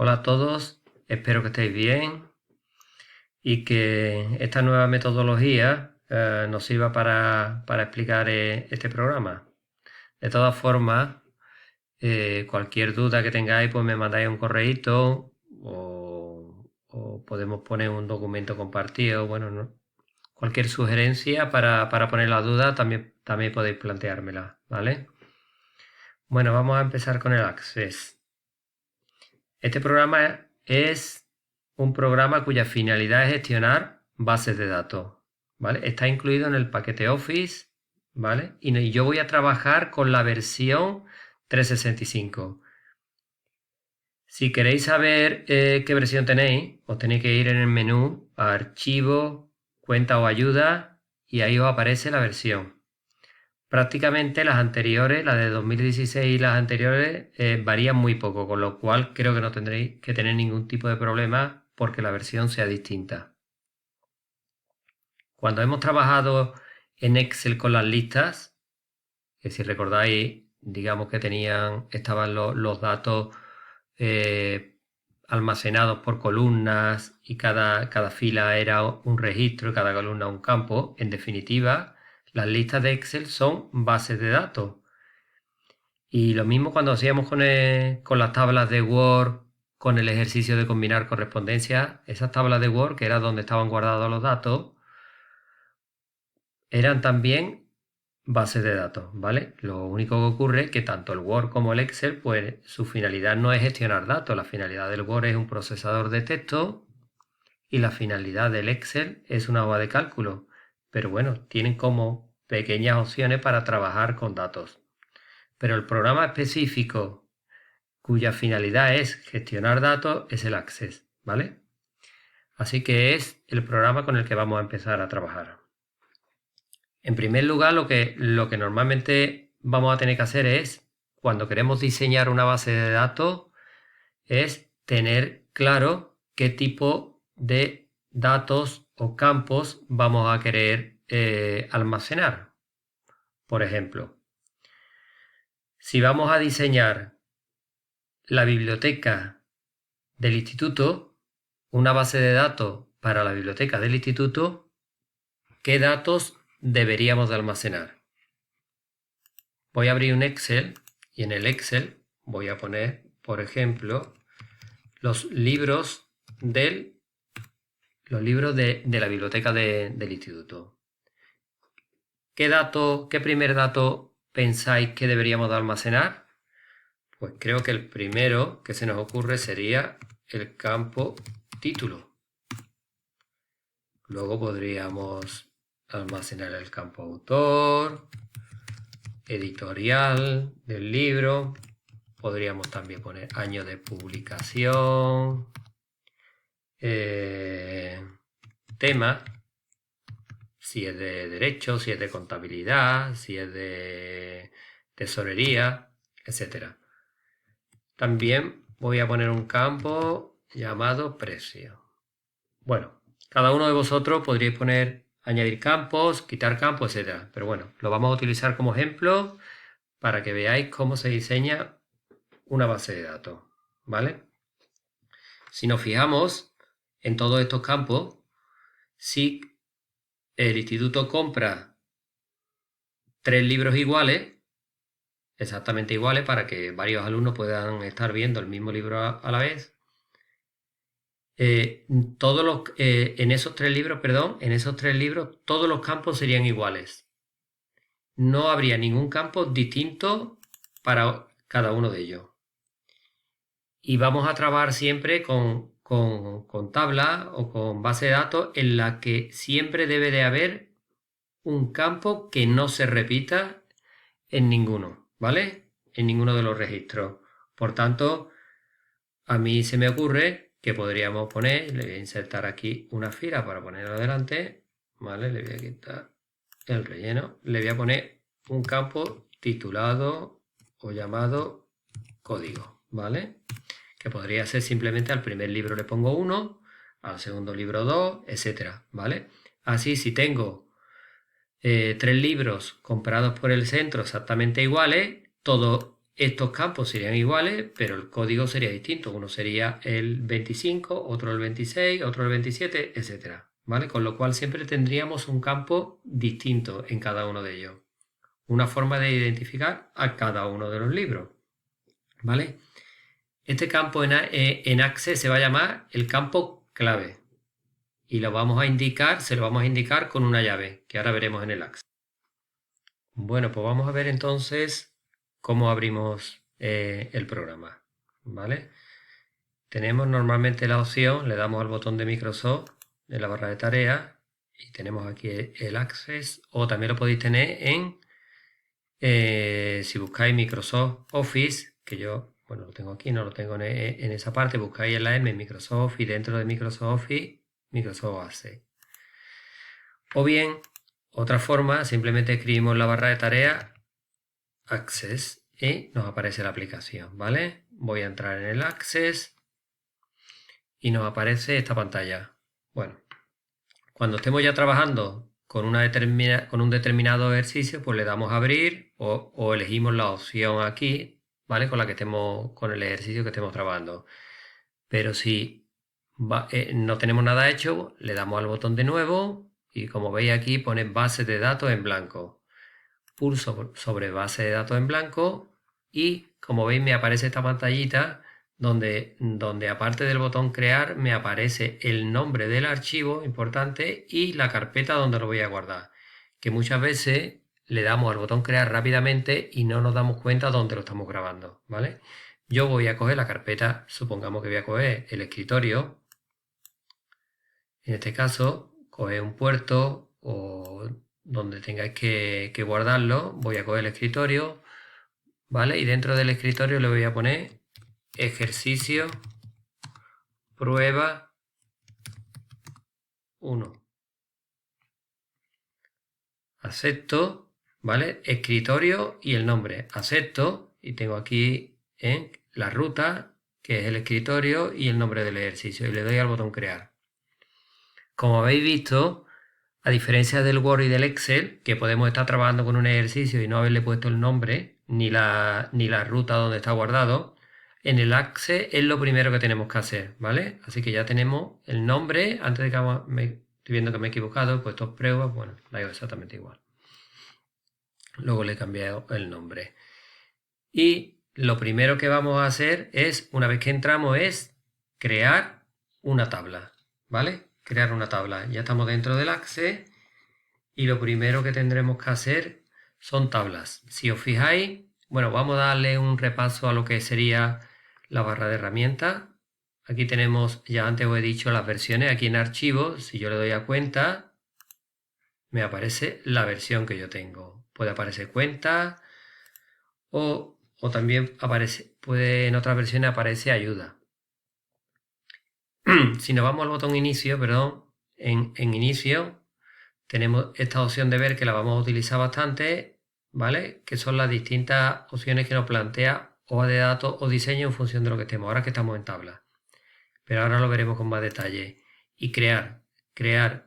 Hola a todos, espero que estéis bien y que esta nueva metodología nos sirva para explicar este programa. De todas formas, cualquier duda que tengáis, pues me mandáis un correíto o podemos poner un documento compartido. Bueno, ¿no? Cualquier sugerencia para poner la duda también podéis planteármela, ¿vale? Bueno, vamos a empezar con el Access. Este programa es un programa cuya finalidad es gestionar bases de datos, ¿vale? Está incluido en el paquete Office, ¿vale? Y yo voy a trabajar con la versión 365. Si queréis saber qué versión tenéis, os tenéis que ir en el menú a Archivo, Cuenta o Ayuda y ahí os aparece la versión. Prácticamente las anteriores, la de 2016 y las anteriores, varían muy poco, con lo cual creo que no tendréis que tener ningún tipo de problema porque la versión sea distinta. Cuando hemos trabajado en Excel con las listas, que si recordáis, digamos que estaban los datos almacenados por columnas y cada fila era un registro y cada columna un campo. En definitiva, las listas de Excel son bases de datos. Y lo mismo cuando hacíamos con las tablas de Word, con el ejercicio de combinar correspondencia, esas tablas de Word, que era donde estaban guardados los datos, eran también bases de datos, ¿vale? Lo único que ocurre es que tanto el Word como el Excel, pues su finalidad no es gestionar datos, la finalidad del Word es un procesador de texto y la finalidad del Excel es una hoja de cálculo. Pero bueno, tienen como pequeñas opciones para trabajar con datos. Pero el programa específico cuya finalidad es gestionar datos es el Access, ¿vale? Así que es el programa con el que vamos a empezar a trabajar. En primer lugar, lo que normalmente vamos a tener que hacer es, cuando queremos diseñar una base de datos, es tener claro qué tipo de datos o campos vamos a querer almacenar. Por ejemplo, si vamos a diseñar la biblioteca del instituto, una base de datos para la biblioteca del instituto, ¿qué datos deberíamos de almacenar? Voy a abrir un Excel y en el Excel voy a poner, por ejemplo, los libros de la biblioteca del instituto. ¿Qué primer dato pensáis que deberíamos de almacenar? Pues creo que el primero que se nos ocurre sería el campo título. Luego podríamos almacenar el campo autor, editorial del libro. Podríamos también poner año de publicación, tema, si es de derecho, si es de contabilidad, si es de tesorería, etc. También voy a poner un campo llamado precio. Bueno, cada uno de vosotros podríais añadir campos, quitar campos, etc. Pero bueno, lo vamos a utilizar como ejemplo para que veáis cómo se diseña una base de datos, ¿vale? Si nos fijamos en todos estos campos, si el instituto compra 3 libros iguales, exactamente iguales, para que varios alumnos puedan estar viendo el mismo libro a la vez, en esos 3 libros, todos los campos serían iguales. No habría ningún campo distinto para cada uno de ellos. Y vamos a trabajar siempre con tabla o con base de datos en la que siempre debe de haber un campo que no se repita en ninguno, ¿vale? En ninguno de los registros. Por tanto, a mí se me ocurre que podríamos poner, le voy a insertar aquí una fila para ponerlo delante, ¿vale? Le voy a quitar el relleno, le voy a poner un campo titulado o llamado código, ¿vale? Que podría ser simplemente al primer libro le pongo 1, al segundo libro 2, etcétera, ¿vale? Así, si tengo 3 libros comprados por el centro exactamente iguales, todo estos campos serían iguales, pero el código sería distinto. Uno sería el 25, otro el 26, otro el 27, etc. ¿Vale? Con lo cual siempre tendríamos un campo distinto en cada uno de ellos. Una forma de identificar a cada uno de los libros. ¿Vale? Este campo en Access se va a llamar el campo clave. Y lo vamos a indicar, se lo vamos a indicar con una llave, que ahora veremos en el Access. Bueno, pues vamos a ver entonces cómo abrimos el programa, ¿vale? Tenemos normalmente la opción, le damos al botón de Microsoft en la barra de tareas y tenemos aquí el Access, o también lo podéis tener en, si buscáis Microsoft Office, que yo, bueno, lo tengo aquí, no lo tengo en esa parte, buscáis en la M Microsoft y dentro de Microsoft Office, Microsoft Access. O bien, otra forma, simplemente escribimos en la barra de tareas Access y nos aparece la aplicación, ¿vale? Voy a entrar en el Access y nos aparece esta pantalla. Bueno, cuando estemos ya trabajando con un determinado ejercicio, pues le damos a abrir o elegimos la opción aquí, ¿vale? Con la que estemos, con el ejercicio que estemos trabajando. Pero si no tenemos nada hecho, le damos al botón de nuevo y como veis aquí pone base de datos en blanco. Pulso sobre base de datos en blanco y como veis me aparece esta pantallita donde aparte del botón crear me aparece el nombre del archivo importante y la carpeta donde lo voy a guardar, que muchas veces le damos al botón crear rápidamente y no nos damos cuenta dónde lo estamos grabando, ¿vale? Yo voy a coger la carpeta, supongamos que voy a coger el escritorio, en este caso coger un puerto o donde tengáis que guardarlo, voy a coger el escritorio, ¿vale? Y dentro del escritorio le voy a poner ejercicio prueba 1. Acepto, ¿vale? Escritorio y el nombre. Acepto y tengo aquí la ruta, que es el escritorio y el nombre del ejercicio. Y le doy al botón crear. Como habéis visto, a diferencia del Word y del Excel, que podemos estar trabajando con un ejercicio y no haberle puesto el nombre ni la ruta donde está guardado, en el Access es lo primero que tenemos que hacer, ¿vale? Así que ya tenemos el nombre. Antes de que estoy viendo que me he equivocado, he puesto pruebas, bueno, da exactamente igual. Luego le he cambiado el nombre. Y lo primero que vamos a hacer es, una vez que entramos, es crear una tabla, ¿vale? Crear una tabla. Ya estamos dentro del Access y lo primero que tendremos que hacer son tablas. Si os fijáis, bueno, vamos a darle un repaso a lo que sería la barra de herramientas. Aquí tenemos, ya antes os he dicho, las versiones. Aquí en archivos, si yo le doy a cuenta, me aparece la versión que yo tengo. Puede aparecer cuenta o también en otras versiones aparece ayuda. Si nos vamos al botón inicio, perdón, en inicio tenemos esta opción de ver que la vamos a utilizar bastante, ¿vale? Que son las distintas opciones que nos plantea hoja de datos o diseño en función de lo que estemos. Ahora que estamos en tabla. Pero ahora lo veremos con más detalle. Y crear.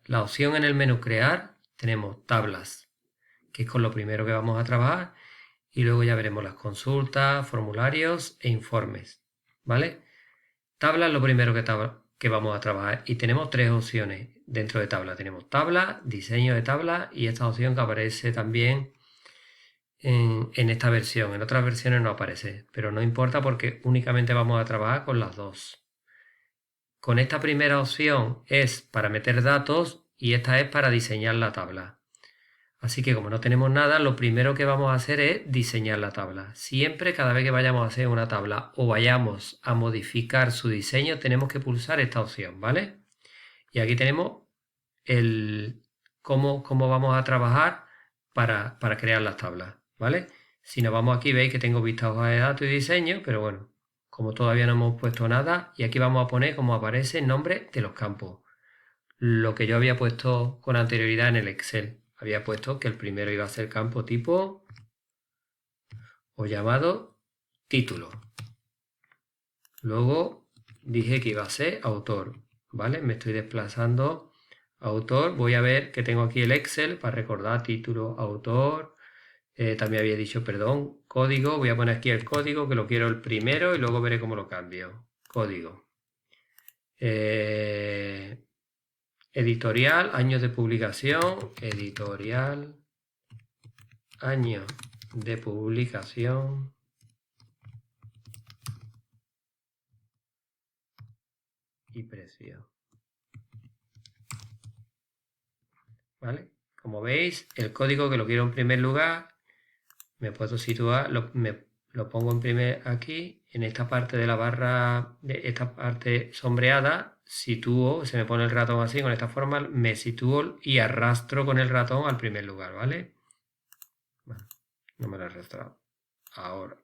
La opción en el menú crear, tenemos tablas, que es con lo primero que vamos a trabajar. Y luego ya veremos las consultas, formularios e informes, ¿vale? Tabla es lo primero que vamos a trabajar y tenemos tres opciones dentro de tabla. Tenemos tabla, diseño de tabla y esta opción que aparece también en esta versión. En otras versiones no aparece, pero no importa porque únicamente vamos a trabajar con las dos. Con esta primera opción es para meter datos y esta es para diseñar la tabla. Así que como no tenemos nada, lo primero que vamos a hacer es diseñar la tabla. Siempre, cada vez que vayamos a hacer una tabla o vayamos a modificar su diseño, tenemos que pulsar esta opción, ¿vale? Y aquí tenemos cómo vamos a trabajar para crear las tablas, ¿vale? Si nos vamos aquí, veis que tengo vista hoja de datos y diseño, pero bueno, como todavía no hemos puesto nada, y aquí vamos a poner como aparece el nombre de los campos. Lo que yo había puesto con anterioridad en el Excel. Había puesto que el primero iba a ser campo tipo o llamado título. Luego dije que iba a ser autor, ¿vale? Me estoy desplazando a autor. Voy a ver que tengo aquí el Excel para recordar título, autor, También había dicho, perdón, código. Voy a poner aquí el código, que lo quiero el primero y luego veré cómo lo cambio. Código. Editorial, año de publicación. Editorial, año de publicación. Y precio. ¿Vale? Como veis, el código que lo quiero en primer lugar, me puedo situar, lo pongo en primer aquí, en esta parte de la barra, de esta parte sombreada, sitúo, se me pone el ratón así, con esta forma, me sitúo y arrastro con el ratón al primer lugar, ¿vale? Bueno, no me lo he arrastrado. Ahora.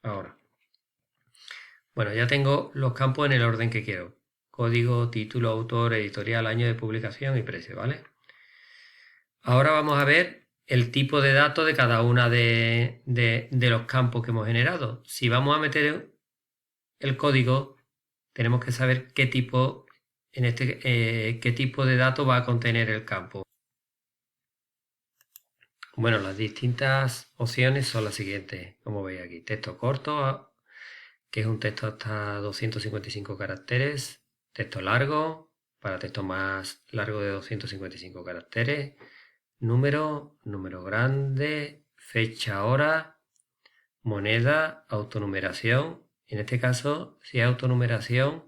Ahora. Bueno, ya tengo los campos en el orden que quiero. Código, título, autor, editorial, año de publicación y precio, ¿vale? Ahora vamos a ver el tipo de datos de cada una de los campos que hemos generado. Si vamos a meter el código, tenemos que saber qué tipo, qué tipo de datos va a contener el campo. Bueno, las distintas opciones son las siguientes, como veis aquí. Texto corto, que es un texto hasta 255 caracteres. Texto largo, para texto más largo de 255 caracteres. Número grande, fecha, hora, moneda, autonumeración. En este caso, si es autonumeración,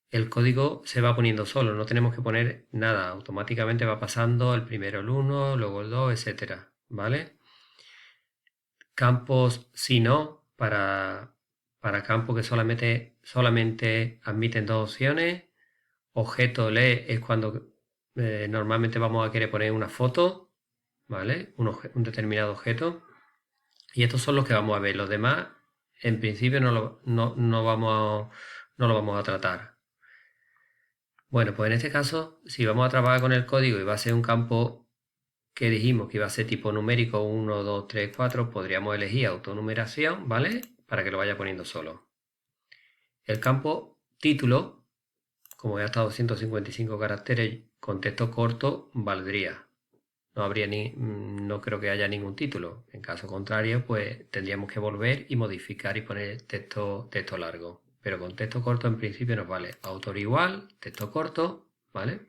el código se va poniendo solo, no tenemos que poner nada, automáticamente va pasando el primero el 1, luego el 2, etcétera, ¿vale? Campos si no, para campos que solamente admiten dos opciones. Objeto lee es cuando normalmente vamos a querer poner una foto, ¿vale? Un determinado objeto. Y estos son los que vamos a ver. Los demás, en principio, no lo vamos a tratar. Bueno, pues en este caso, si vamos a trabajar con el código y va a ser un campo que dijimos que iba a ser tipo numérico 1, 2, 3, 4, podríamos elegir autonumeración, ¿vale? Para que lo vaya poniendo solo. El campo título, como ya está 255 caracteres con texto corto, valdría. No creo que haya ningún título. En caso contrario, pues tendríamos que volver y modificar y poner texto largo. Pero con texto corto en principio nos vale. Autor igual, texto corto, ¿vale?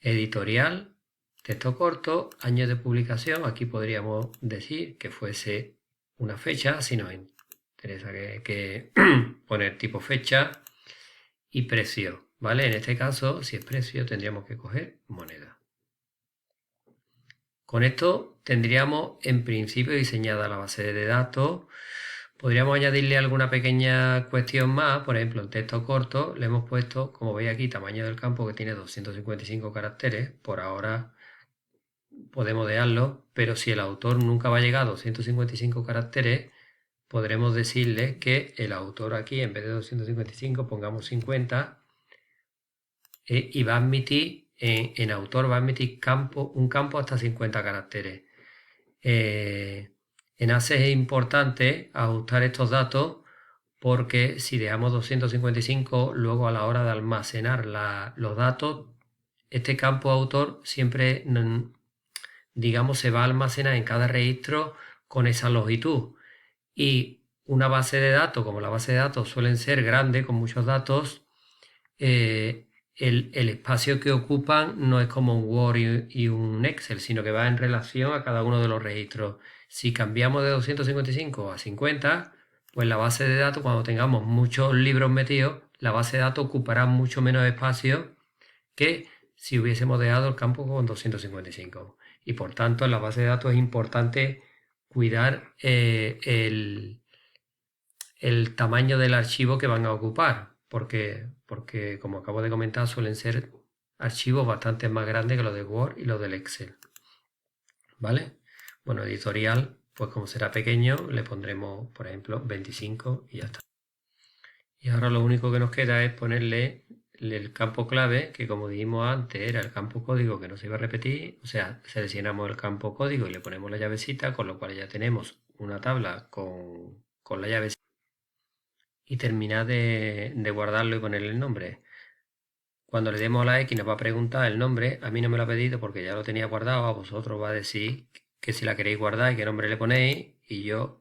Editorial, texto corto, año de publicación. Aquí podríamos decir que fuese una fecha, si nos interesa que poner tipo fecha y precio, ¿vale? En este caso, si es precio, tendríamos que coger moneda. Con esto tendríamos en principio diseñada la base de datos. Podríamos añadirle alguna pequeña cuestión más, por ejemplo, en texto corto le hemos puesto, como veis aquí, tamaño del campo que tiene 255 caracteres. Por ahora podemos dejarlo, pero si el autor nunca va a llegar a 255 caracteres, podremos decirle que el autor aquí, en vez de 255, pongamos 50 y va a admitir, en autor va a admitir un campo hasta 50 caracteres. En ACE es importante ajustar estos datos porque si dejamos 255, luego a la hora de almacenar los datos, este campo autor siempre, digamos, se va a almacenar en cada registro con esa longitud. Y una base de datos, como la base de datos suelen ser grandes, con muchos datos, el espacio que ocupan no es como un Word y un Excel, sino que va en relación a cada uno de los registros. Si cambiamos de 255 a 50, pues la base de datos, cuando tengamos muchos libros metidos, la base de datos ocupará mucho menos espacio que si hubiésemos dejado el campo con 255. Y por tanto, en la base de datos es importante cuidar el tamaño del archivo que van a ocupar, porque como acabo de comentar, suelen ser archivos bastante más grandes que los de Word y los del Excel. ¿Vale? Bueno, editorial, pues como será pequeño, le pondremos, por ejemplo, 25 y ya está. Y ahora lo único que nos queda es ponerle el campo clave, que como dijimos antes era el campo código que no se iba a repetir, o sea, seleccionamos el campo código y le ponemos la llavecita, con lo cual ya tenemos una tabla con la llavecita y terminar de guardarlo y ponerle el nombre. Cuando le demos a la X nos va a preguntar el nombre. A mí no me lo ha pedido porque ya lo tenía guardado. A vosotros va a decir que si la queréis guardar y qué nombre le ponéis. Y yo